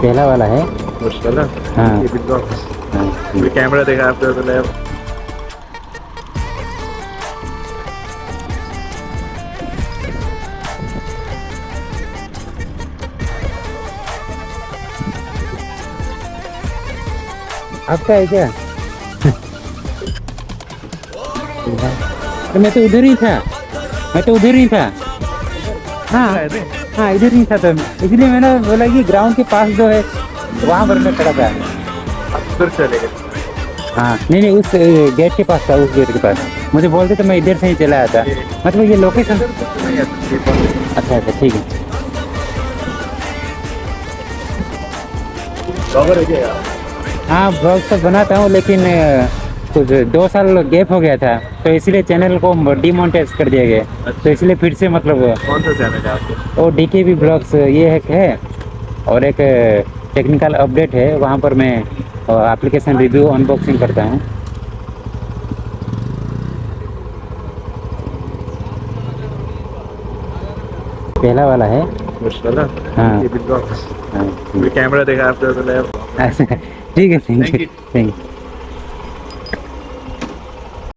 पहला वाला है। मुश्किल है। हाँ। ये भी ब्लॉग्स। हाँ, ये कैमरा देखा आपने तो ले। आपका है क्या? तो मैं तो उधर ही था, मैं तो उधर ही था। हाँ हाँ, इधर ही था, तो इसलिए मैंने बोला कि ग्राउंड के पास जो है वहाँ पर मैं खड़ा था। उधर चले गए। हाँ नहीं नहीं, उस गेट के पास था, उस गेट के पास। मुझे बोलते तो मैं इधर से ही चला आता। मतलब ये लोकेशन। अच्छा अच्छा, ठीक है। ब्लॉगर है क्या यार? हाँ, ब्लॉग तो बनाता हूँ, लेकिन कुछ 2 साल गैप हो गया था, तो इसलिए चैनल को डिमोनेटाइज कर दिया गया। तो इसलिए फिर से मतलब कौन सा चैनल है आपको? वो DKB ब्लॉग्स ये है। और एक टेक्निकल अपडेट है, वहाँ पर मैं एप्लीकेशन रिव्यू अनबॉक्सिंग करता हूँ। पहला वाला है। मुश्किल है। हाँ। ये भी ब्लॉग्स। हाँ, ये कैमरा देखा आपने तो ले। ठीक है, थैंक यू।